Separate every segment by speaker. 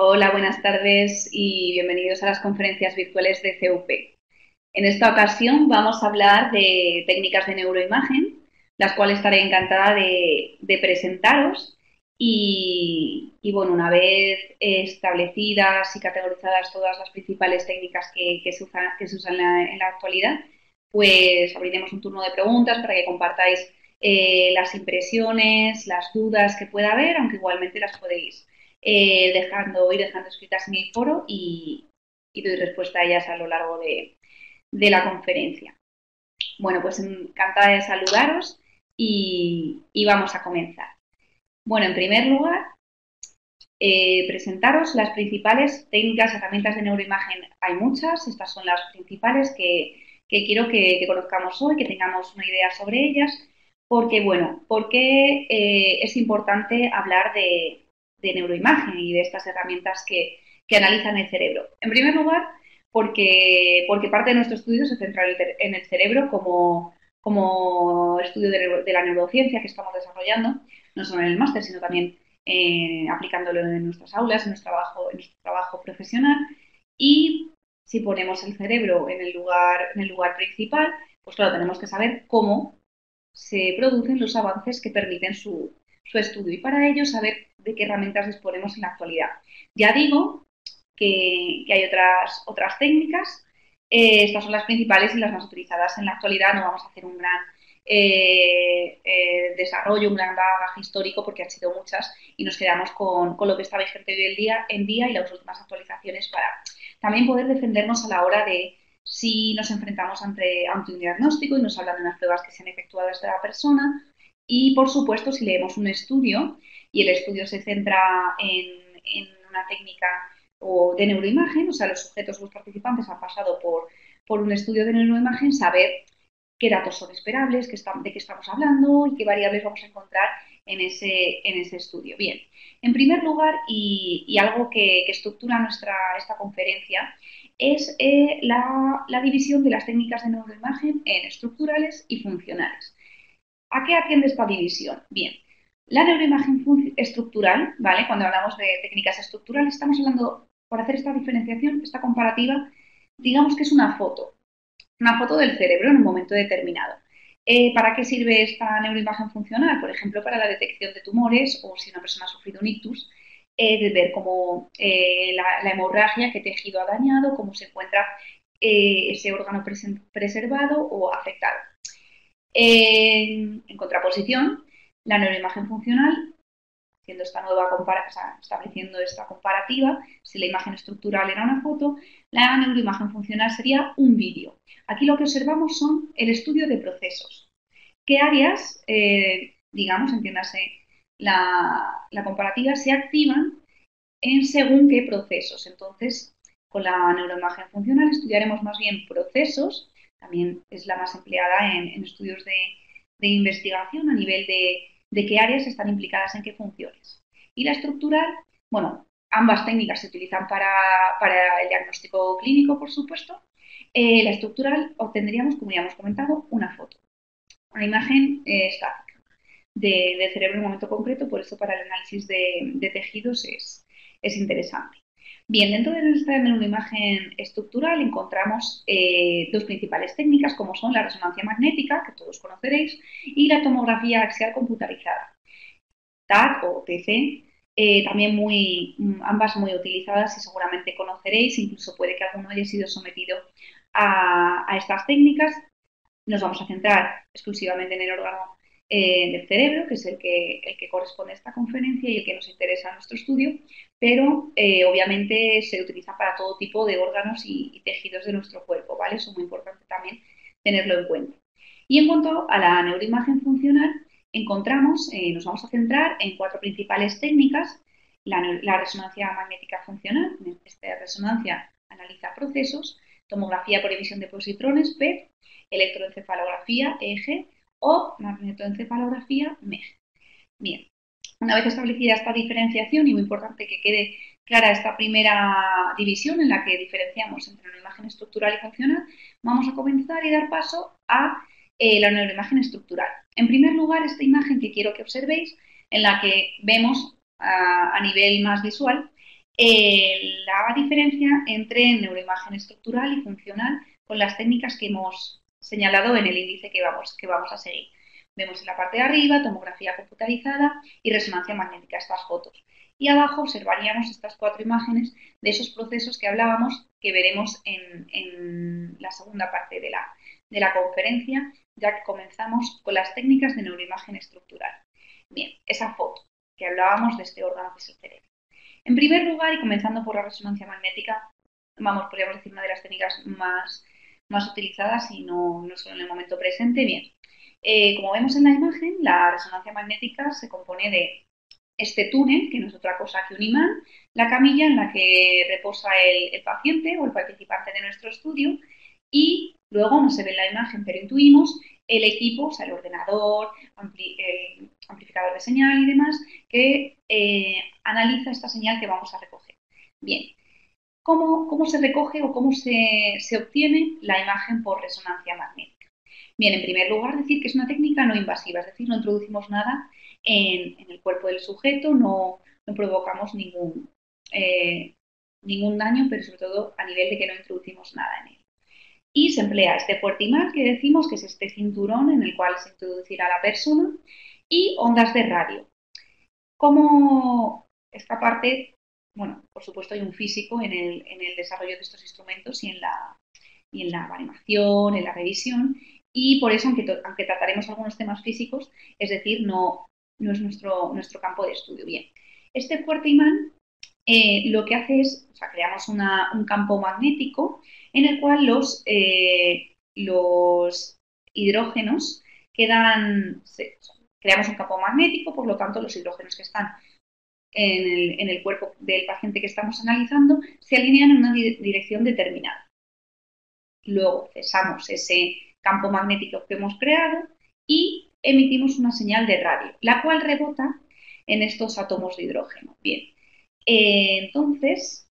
Speaker 1: Hola, buenas tardes y bienvenidos a las conferencias virtuales de CUP. En esta ocasión vamos a hablar de técnicas de neuroimagen, las cuales estaré encantada de presentaros bueno, una vez establecidas y categorizadas todas las principales técnicas que se usan en la actualidad, pues abriremos un turno de preguntas para que compartáis las impresiones, las dudas que pueda haber, aunque igualmente las podéis ir dejando escritas en el foro y doy respuesta a ellas a lo largo de la conferencia. Bueno, pues encantada de saludaros y vamos a comenzar. Bueno, en primer lugar, presentaros las principales técnicas, herramientas de neuroimagen. Hay muchas, estas son las principales que quiero que conozcamos hoy, que tengamos una idea sobre ellas, porque, bueno, porque es importante hablar de neuroimagen y de estas herramientas que analizan el cerebro. En primer lugar, porque parte de nuestro estudio se centra en el cerebro como estudio de la neurociencia que estamos desarrollando, no solo en el máster, sino también aplicándolo en nuestras aulas, en nuestro trabajo profesional. Y si ponemos el cerebro en el lugar principal, pues claro, tenemos que saber cómo se producen los avances que permiten su estudio y para ello saber de qué herramientas disponemos en la actualidad. Ya digo que hay otras técnicas. Estas son las principales y las más utilizadas en la actualidad. No vamos a hacer un gran desarrollo, un gran bagaje histórico porque han sido muchas y nos quedamos con lo que está vigente hoy en día y las últimas actualizaciones para también poder defendernos a la hora de si nos enfrentamos ante un diagnóstico y nos hablan de unas pruebas que se han efectuado desde la persona y, por supuesto, si leemos un estudio y el estudio se centra en una técnica o de neuroimagen, o sea, los sujetos, los participantes han pasado por un estudio de neuroimagen, saber qué datos son esperables, de qué estamos hablando y qué variables vamos a encontrar en ese estudio. Bien, en primer lugar, y algo que estructura esta conferencia, es la división de las técnicas de neuroimagen en estructurales y funcionales. ¿A qué atiende esta división? Bien, la neuroimagen estructural, ¿vale? Cuando hablamos de técnicas estructurales, estamos hablando, por hacer esta diferenciación, esta comparativa, digamos que es una foto del cerebro en un momento determinado. ¿Para qué sirve esta neuroimagen funcional? Por ejemplo, para la detección de tumores o si una persona ha sufrido un ictus, de ver cómo la hemorragia, qué tejido ha dañado, cómo se encuentra ese órgano preservado o afectado. En contraposición, la neuroimagen funcional, haciendo estableciendo esta comparativa, si la imagen estructural era una foto, la neuroimagen funcional sería un vídeo. Aquí lo que observamos son el estudio de procesos. ¿Qué áreas, digamos, entiéndase la comparativa, se activan en según qué procesos? Entonces, con la neuroimagen funcional estudiaremos más bien procesos, también es la más empleada en estudios de investigación a nivel de qué áreas están implicadas en qué funciones. Y la estructural, bueno, ambas técnicas se utilizan para el diagnóstico clínico, por supuesto. La estructural obtendríamos, como ya hemos comentado, una foto, una imagen estática del cerebro en un momento concreto, por eso para el análisis de tejidos es interesante. Bien, dentro de nuestra neuroimagen estructural encontramos dos principales técnicas, como son la resonancia magnética, que todos conoceréis, y la tomografía axial computarizada, TAC o TC, también ambas muy utilizadas y seguramente conoceréis, incluso puede que alguno haya sido sometido a estas técnicas. Nos vamos a centrar exclusivamente en el órgano del cerebro, que es el que corresponde a esta conferencia y el que nos interesa en nuestro estudio, pero obviamente se utiliza para todo tipo de órganos y tejidos de nuestro cuerpo, ¿vale? Eso es muy importante también tenerlo en cuenta. Y en cuanto a la neuroimagen funcional, nos vamos a centrar en cuatro principales técnicas. La resonancia magnética funcional, esta resonancia analiza procesos, tomografía por emisión de positrones, PET, electroencefalografía, EEG, o magnetoencefalografía, MEG. Bien, una vez establecida esta diferenciación, y muy importante que quede clara esta primera división en la que diferenciamos entre una imagen estructural y funcional, vamos a comenzar y dar paso a la neuroimagen estructural. En primer lugar, esta imagen que quiero que observéis, en la que vemos a nivel más visual La diferencia entre neuroimagen estructural y funcional con las técnicas que hemos señalado en el índice que vamos a seguir. Vemos en la parte de arriba tomografía computarizada y resonancia magnética, estas fotos. Y abajo observaríamos estas 4 imágenes de esos procesos que hablábamos, que veremos en la segunda parte de la conferencia, ya que comenzamos con las técnicas de neuroimagen estructural. Bien, esa foto que hablábamos de este órgano que es el cerebro. En primer lugar, y comenzando por la resonancia magnética, podríamos decir una de las técnicas más utilizadas y no solo en el momento presente. Bien, como vemos en la imagen, la resonancia magnética se compone de este túnel, que no es otra cosa que un imán, la camilla en la que reposa el paciente o el participante de nuestro estudio y luego no se ve en la imagen, pero intuimos el equipo, o sea, el ordenador, el amplificador de señal y demás, que analiza esta señal que vamos a recoger. Bien, ¿cómo se recoge o cómo se obtiene la imagen por resonancia magnética? Bien, en primer lugar, decir que es una técnica no invasiva, es decir, no introducimos nada en el cuerpo del sujeto, no provocamos ningún daño, pero sobre todo a nivel de que no introducimos nada en él. Y se emplea este fuerte imán que decimos que es este cinturón en el cual se introducirá la persona y ondas de radio. Como esta parte, bueno, por supuesto hay un físico en el desarrollo de estos instrumentos y en la animación, en la revisión, y por eso, aunque trataremos algunos temas físicos, es decir, no es nuestro campo de estudio. Bien, este fuerte imán lo que hace es, o sea, creamos un campo magnético en el cual los hidrógenos creamos un campo magnético, por lo tanto, los hidrógenos que están en el cuerpo del paciente que estamos analizando se alinean en una dirección determinada. Luego cesamos ese campo magnético que hemos creado y emitimos una señal de radio, la cual rebota en estos átomos de hidrógeno. Bien, entonces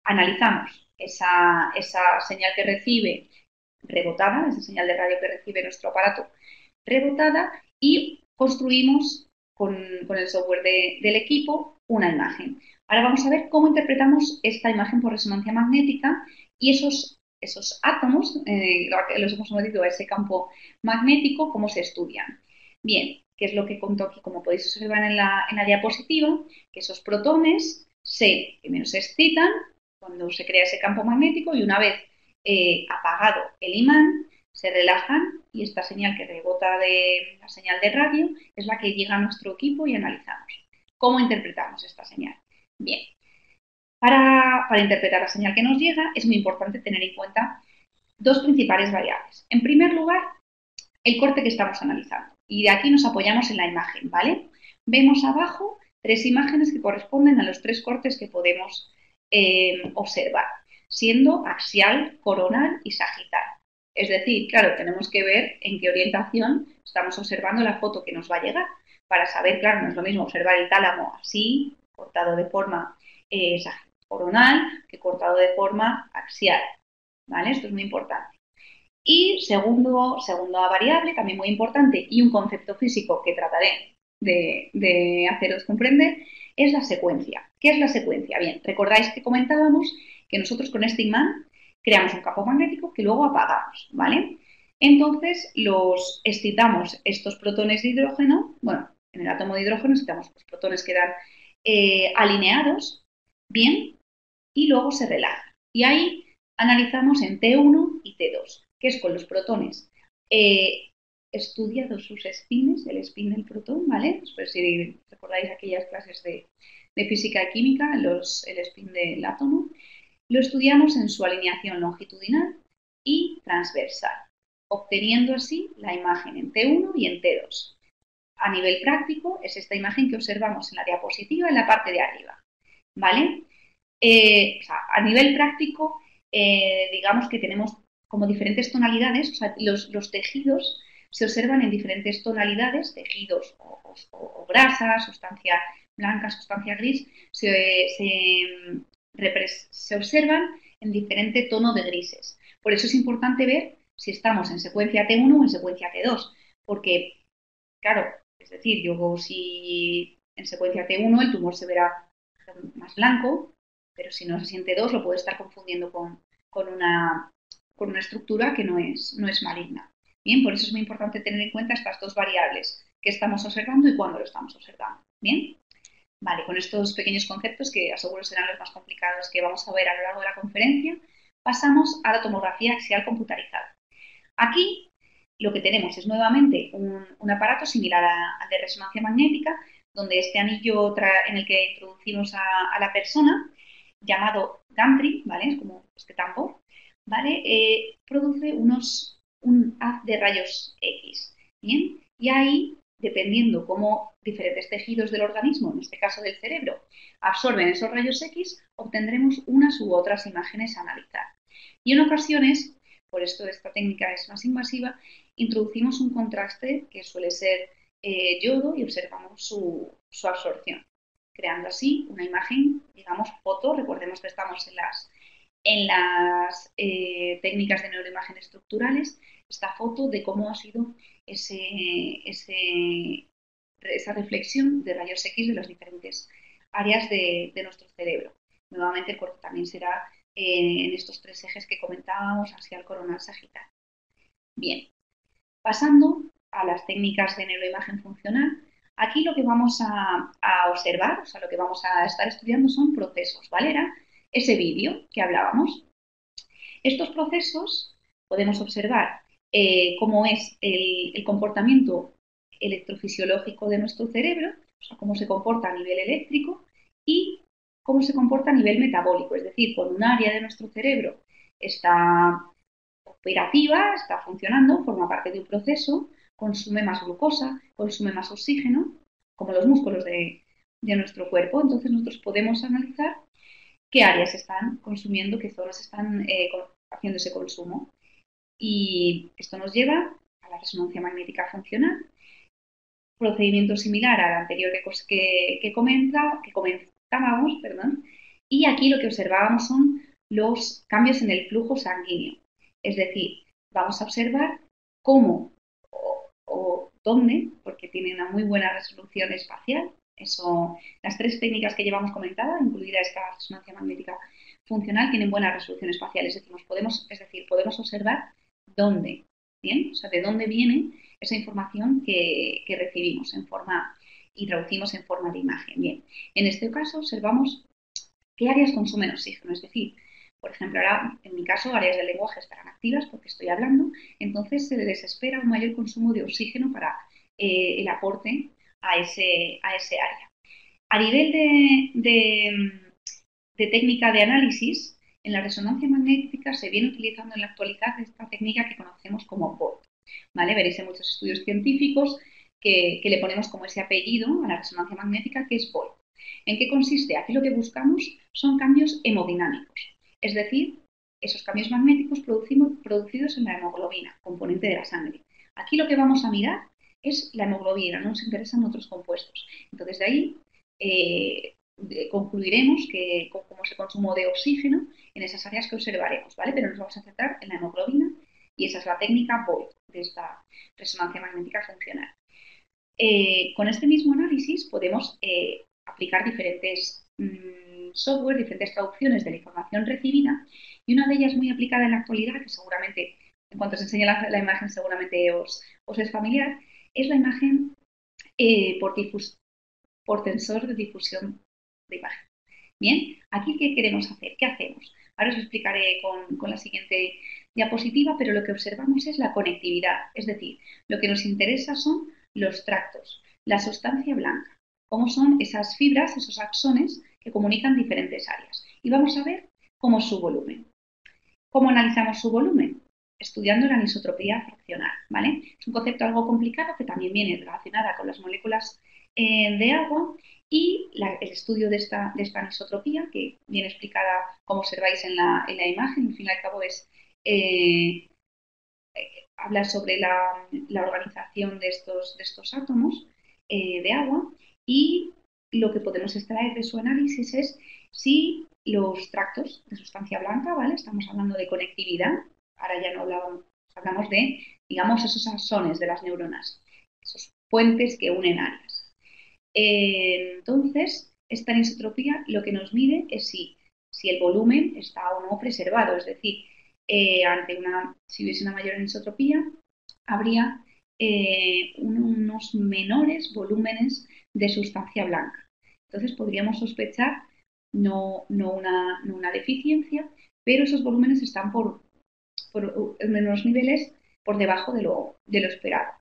Speaker 1: analizamos esa señal que recibe rebotada, esa señal de radio que recibe nuestro aparato rebotada y construimos con el software del equipo una imagen. Ahora vamos a ver cómo interpretamos esta imagen por resonancia magnética y esos átomos, los hemos sometido a ese campo magnético, cómo se estudian. Bien, ¿qué es lo que conto aquí? Como podéis observar en la diapositiva, que esos protones primero se excitan cuando se crea ese campo magnético y una vez apagado el imán, se relajan y esta señal que rebota de la señal de radio es la que llega a nuestro equipo y analizamos. ¿Cómo interpretamos esta señal? Bien, para interpretar la señal que nos llega es muy importante tener en cuenta dos principales variables. En primer lugar, el corte que estamos analizando. Y de aquí nos apoyamos en la imagen, ¿vale? Vemos abajo 3 imágenes que corresponden a los 3 cortes que podemos observar, siendo axial, coronal y sagital. Es decir, claro, tenemos que ver en qué orientación estamos observando la foto que nos va a llegar para saber, claro, no es lo mismo observar el tálamo así, cortado de forma coronal, que cortado de forma axial, ¿vale? Esto es muy importante. Y segunda variable, también muy importante, y un concepto físico que trataré de haceros comprender, es la secuencia. ¿Qué es la secuencia? Bien, recordáis que comentábamos que nosotros con este imán creamos un campo magnético que luego apagamos, ¿vale? Entonces los excitamos estos protones de hidrógeno, bueno, en el átomo de hidrógeno excitamos los protones que quedan alineados, bien, y luego se relajan. Y ahí analizamos en T1 y T2, que es con los protones estudiados sus spines, el spin del protón, ¿vale? Pues si recordáis aquellas clases de física y química, el spin del átomo, lo estudiamos en su alineación longitudinal y transversal, obteniendo así la imagen en T1 y en T2. A nivel práctico, es esta imagen que observamos en la diapositiva en la parte de arriba, ¿vale? O sea, a nivel práctico, digamos que tenemos como diferentes tonalidades, o sea, los tejidos se observan en diferentes tonalidades, tejidos o grasas, sustancia blanca, sustancia gris, se observan en diferente tono de grises. Por eso es importante ver si estamos en secuencia T1 o en secuencia T2, porque, claro, es decir, yo si en secuencia T1 el tumor se verá más blanco, pero si no se siente 2 lo puede estar confundiendo con una, con una estructura que no es maligna. Bien, por eso es muy importante tener en cuenta estas dos variables que estamos observando y cuándo lo estamos observando. Bien, vale, con estos pequeños conceptos que aseguro serán los más complicados que vamos a ver a lo largo de la conferencia, pasamos a la tomografía axial computarizada. Aquí lo que tenemos es nuevamente un aparato similar al de resonancia magnética, donde este anillo en el que introducimos a la persona, llamado gantry, ¿vale? Es como este tambor, ¿vale? Produce un haz de rayos X, ¿bien? Y ahí, dependiendo cómo diferentes tejidos del organismo, en este caso del cerebro, absorben esos rayos X, obtendremos unas u otras imágenes a analizar. Y en ocasiones, por esto esta técnica es más invasiva, introducimos un contraste que suele ser yodo y observamos su absorción, creando así una imagen, digamos, foto. Recordemos que estamos en las técnicas de neuroimagen estructurales, esta foto de cómo ha sido esa reflexión de rayos X de las diferentes áreas de nuestro cerebro. Nuevamente el corte también será en estos tres ejes que comentábamos, axial, coronal, sagital. Bien, pasando a las técnicas de neuroimagen funcional, aquí lo que vamos a observar, o sea, lo que vamos a estar estudiando son procesos, ¿vale? Era ese vídeo que hablábamos. Estos procesos podemos observar cómo es el comportamiento electrofisiológico de nuestro cerebro, o sea, cómo se comporta a nivel eléctrico y cómo se comporta a nivel metabólico, es decir, cuando un área de nuestro cerebro está operativa, está funcionando, forma parte de un proceso, consume más glucosa, consume más oxígeno, como los músculos de nuestro cuerpo. Entonces nosotros podemos analizar qué áreas están consumiendo, qué zonas están haciendo ese consumo. Y esto nos lleva a la resonancia magnética funcional, procedimiento similar al anterior que comentábamos, perdón, y aquí lo que observábamos son los cambios en el flujo sanguíneo. Es decir, vamos a observar cómo o dónde, porque tiene una muy buena resolución espacial. Eso, las tres técnicas que llevamos comentadas, incluida esta resonancia magnética funcional, tienen buena resolución espacial. Podemos observar dónde, ¿bien? O sea, de dónde viene esa información que recibimos en forma y traducimos en forma de imagen. Bien, en este caso observamos qué áreas consumen oxígeno, es decir, por ejemplo, ahora en mi caso áreas del lenguaje estarán activas porque estoy hablando, entonces se les espera un mayor consumo de oxígeno para el aporte a ese área. A nivel de técnica de análisis, en la resonancia magnética se viene utilizando en la actualidad esta técnica que conocemos como POT. ¿Vale? Veréis en muchos estudios científicos que le ponemos como ese apellido a la resonancia magnética que es POT. ¿En qué consiste? Aquí lo que buscamos son cambios hemodinámicos, es decir, esos cambios magnéticos producidos en la hemoglobina, componente de la sangre. Aquí lo que vamos a mirar es la hemoglobina, no nos interesan otros compuestos. Entonces, de ahí concluiremos que cómo se consumo de oxígeno en esas áreas que observaremos, ¿vale? Pero nos vamos a centrar en la hemoglobina y esa es la técnica BOID de esta resonancia magnética funcional. Con este mismo análisis podemos aplicar diferentes software, diferentes traducciones de la información recibida y una de ellas muy aplicada en la actualidad, que seguramente, en cuanto se enseñe la imagen, seguramente os es familiar, es la imagen por tensor de difusión de imagen. Bien, aquí ¿qué queremos hacer? ¿Qué hacemos? Ahora os explicaré con la siguiente diapositiva, pero lo que observamos es la conectividad, es decir, lo que nos interesa son los tractos, la sustancia blanca, cómo son esas fibras, esos axones que comunican diferentes áreas. Y vamos a ver cómo es su volumen. ¿Cómo analizamos su volumen? Estudiando la anisotropía fraccional, ¿vale? Es un concepto algo complicado que también viene relacionada con las moléculas de agua y el estudio de esta anisotropía, que viene explicada, como observáis en la imagen, al fin y al cabo es hablar sobre la organización de estos átomos de agua y lo que podemos extraer de su análisis es si los tractos de sustancia blanca, ¿vale? Estamos hablando de conectividad, ahora ya no hablamos de, digamos, esos axones de las neuronas, esos puentes que unen áreas. Entonces, esta anisotropía lo que nos mide es si si el volumen está o no preservado, es decir, si hubiese una mayor anisotropía, habría unos menores volúmenes de sustancia blanca. Entonces podríamos sospechar no una deficiencia, pero esos volúmenes están en unos niveles por debajo de lo esperado.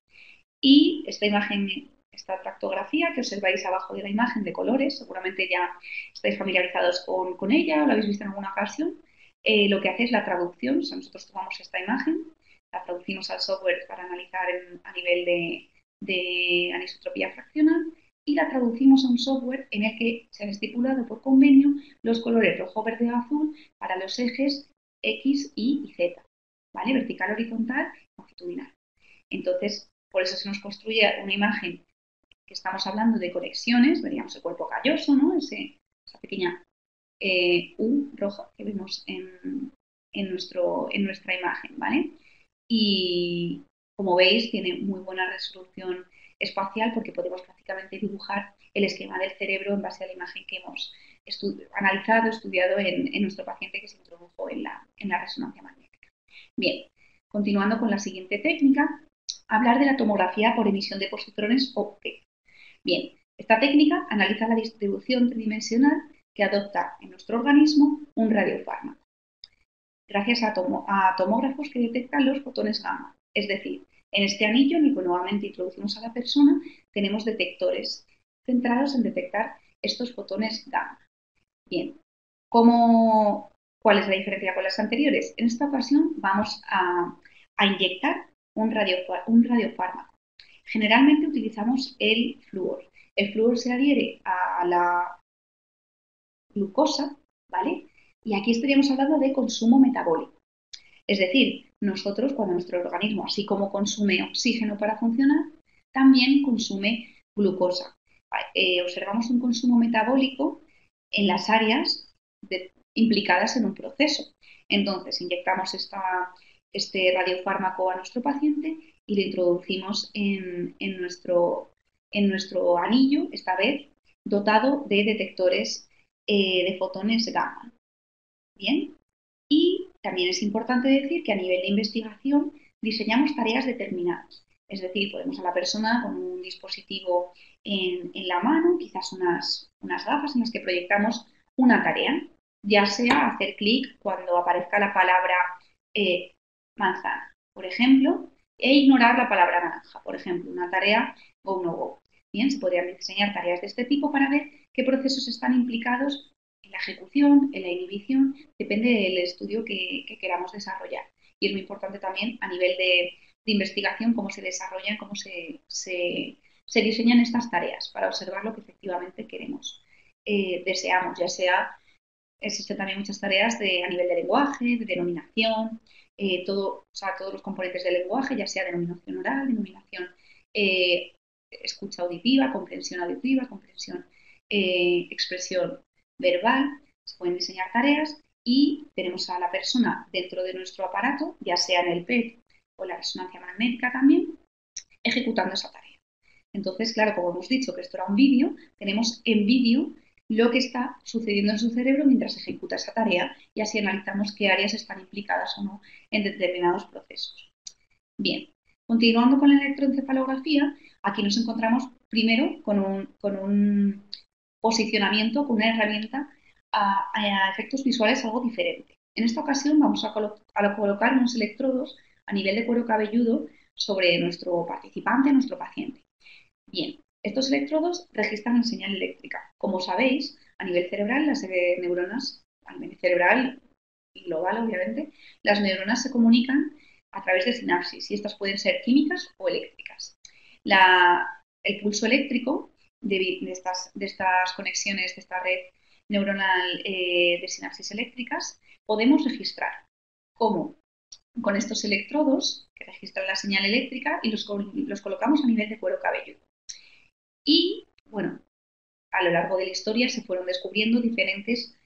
Speaker 1: Y esta imagen, esta tractografía que observáis abajo de la imagen de colores, seguramente ya estáis familiarizados con ella o la habéis visto en alguna ocasión, lo que hace es la traducción. O sea, nosotros tomamos esta imagen, la traducimos al software para analizar a nivel de anisotropía fraccional y la traducimos a un software en el que se han estipulado por convenio los colores rojo, verde o azul para los ejes X, Y y Z, ¿vale? Vertical, horizontal, longitudinal. Entonces, por eso se nos construye una imagen que estamos hablando de conexiones, veríamos el cuerpo calloso, ¿no? Esa pequeña U roja que vemos en nuestra imagen, ¿vale? Y como veis, tiene muy buena resolución espacial porque podemos prácticamente dibujar el esquema del cerebro en base a la imagen que hemos analizado, estudiado en nuestro paciente que se introdujo en la resonancia magnética. Bien, continuando con la siguiente técnica, hablar de la tomografía por emisión de positrones o PET. Bien, esta técnica analiza la distribución tridimensional que adopta en nuestro organismo un radiofármaco, gracias a tomógrafos que detectan los fotones gamma. Es decir, en este anillo en el que nuevamente introducimos a la persona, tenemos detectores centrados en detectar estos fotones gamma. Bien, ¿cuál es la diferencia con las anteriores? En esta ocasión vamos a inyectar un radiofármaco. Generalmente utilizamos el flúor. El flúor se adhiere a la glucosa, ¿vale? Y aquí estaríamos hablando de consumo metabólico. Es decir, nosotros, cuando nuestro organismo, así como consume oxígeno para funcionar, también consume glucosa. Observamos un consumo metabólico en las áreas implicadas en un proceso. Entonces, inyectamos este radiofármaco a nuestro paciente y lo introducimos en nuestro anillo, esta vez dotado de detectores de fotones gamma. Bien, y también es importante decir que a nivel de investigación diseñamos tareas determinadas. Es decir, ponemos a la persona con un dispositivo en la mano, quizás unas gafas en las que proyectamos una tarea, ya sea hacer clic cuando aparezca la palabra eh, manzana, por ejemplo, e ignorar la palabra naranja, por ejemplo, una tarea go no go. Bien, se podrían diseñar tareas de este tipo para ver qué procesos están implicados en la ejecución, en la inhibición, depende del estudio que queramos desarrollar. Y es muy importante también a nivel de investigación cómo se desarrollan, cómo se diseñan estas tareas para observar lo que efectivamente deseamos, ya sea, existen también muchas tareas a nivel de lenguaje, de denominación, o sea, todos los componentes del lenguaje, ya sea denominación oral, denominación escucha auditiva, comprensión, expresión verbal, se pueden diseñar tareas y tenemos a la persona dentro de nuestro aparato, ya sea en el PET o en la resonancia magnética también, ejecutando esa tarea. Entonces, claro, como hemos dicho que esto era un vídeo, tenemos en vídeo lo que está sucediendo en su cerebro mientras ejecuta esa tarea y así analizamos qué áreas están implicadas o no en determinados procesos. Bien, continuando con la electroencefalografía, aquí nos encontramos primero con un posicionamiento, con una herramienta a efectos visuales algo diferente. En esta ocasión vamos a colocar unos electrodos a nivel de cuero cabelludo sobre nuestro participante, nuestro paciente. Bien, estos electrodos registran la señal eléctrica. Como sabéis, a nivel cerebral, las neuronas, a nivel cerebral y global, obviamente, las neuronas se comunican a través de sinapsis y estas pueden ser químicas o eléctricas. El pulso eléctrico de estas conexiones, de esta red neuronal de sinapsis eléctricas, podemos registrar cómo con estos electrodos que registran la señal eléctrica y los colocamos a nivel de cuero cabelludo. Y, bueno, a lo largo de la historia se fueron descubriendo diferentes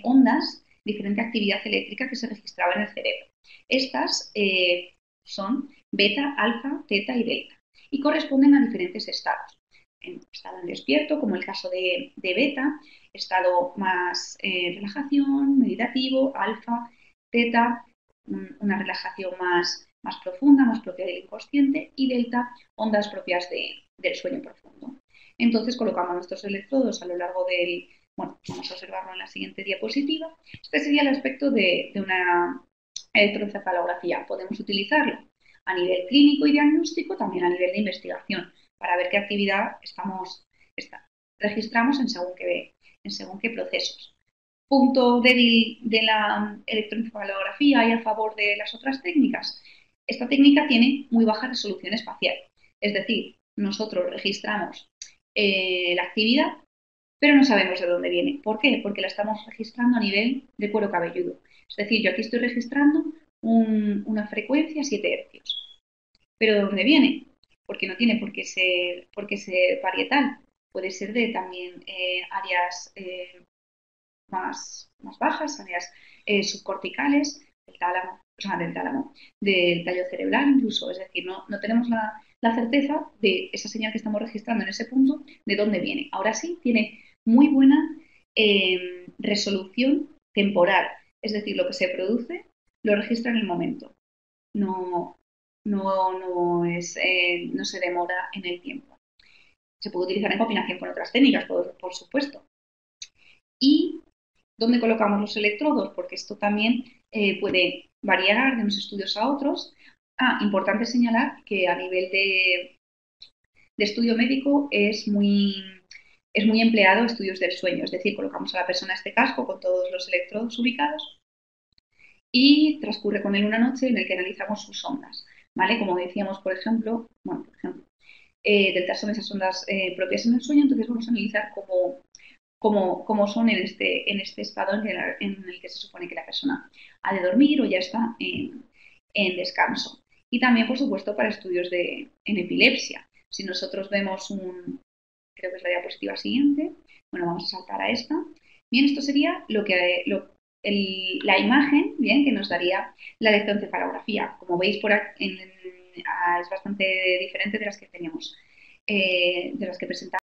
Speaker 1: ondas, diferente actividad eléctrica que se registraba en el cerebro. Estas son beta, alfa, teta y delta y corresponden a diferentes estados. en estado en despierto, como el caso de beta, estado más relajación, meditativo, alfa, teta, una relajación más profunda, más propia del inconsciente, y delta, ondas propias del sueño profundo. Entonces colocamos nuestros electrodos a lo largo del, bueno, vamos a observarlo en la siguiente diapositiva. Este sería el aspecto de una electroencefalografía. Podemos utilizarlo a nivel clínico y diagnóstico, también a nivel de investigación, para ver qué actividad registramos en según qué procesos. Punto débil de la electroencefalografía y a favor de las otras técnicas. Esta técnica tiene muy baja resolución espacial, es decir, nosotros registramos la actividad, pero no sabemos de dónde viene. ¿Por qué? Porque la estamos registrando a nivel de cuero cabelludo. Es decir, yo aquí estoy registrando una frecuencia 7 hercios. ¿Pero de dónde viene? Porque no tiene por qué ser parietal. Puede ser de también áreas más bajas, áreas subcorticales, del tálamo, del tallo cerebral incluso. Es decir, no tenemos la certeza de esa señal que estamos registrando en ese punto, de dónde viene. Ahora sí, tiene muy buena resolución temporal. Es decir, lo que se produce lo registra en el momento. No, no se demora en el tiempo. Se puede utilizar en combinación con otras técnicas, por supuesto. Y dónde colocamos los electrodos, porque esto también puede variar de unos estudios a otros. Importante señalar que a nivel de estudio médico es muy empleado estudios del sueño, es decir, colocamos a la persona este casco con todos los electrodos ubicados y transcurre con él una noche en la que analizamos sus ondas, ¿vale? Como decíamos, por ejemplo, delta son esas ondas propias en el sueño, entonces vamos a analizar cómo son en este estado en el que se supone que la persona ha de dormir o ya está en descanso. Y también, por supuesto, para estudios en epilepsia. Si nosotros vemos creo que es la diapositiva siguiente, bueno, vamos a saltar a esta. Bien, esto sería la imagen, bien, que nos daría la electroencefalografía. Como veis, es bastante diferente de las que teníamos, de las que presentamos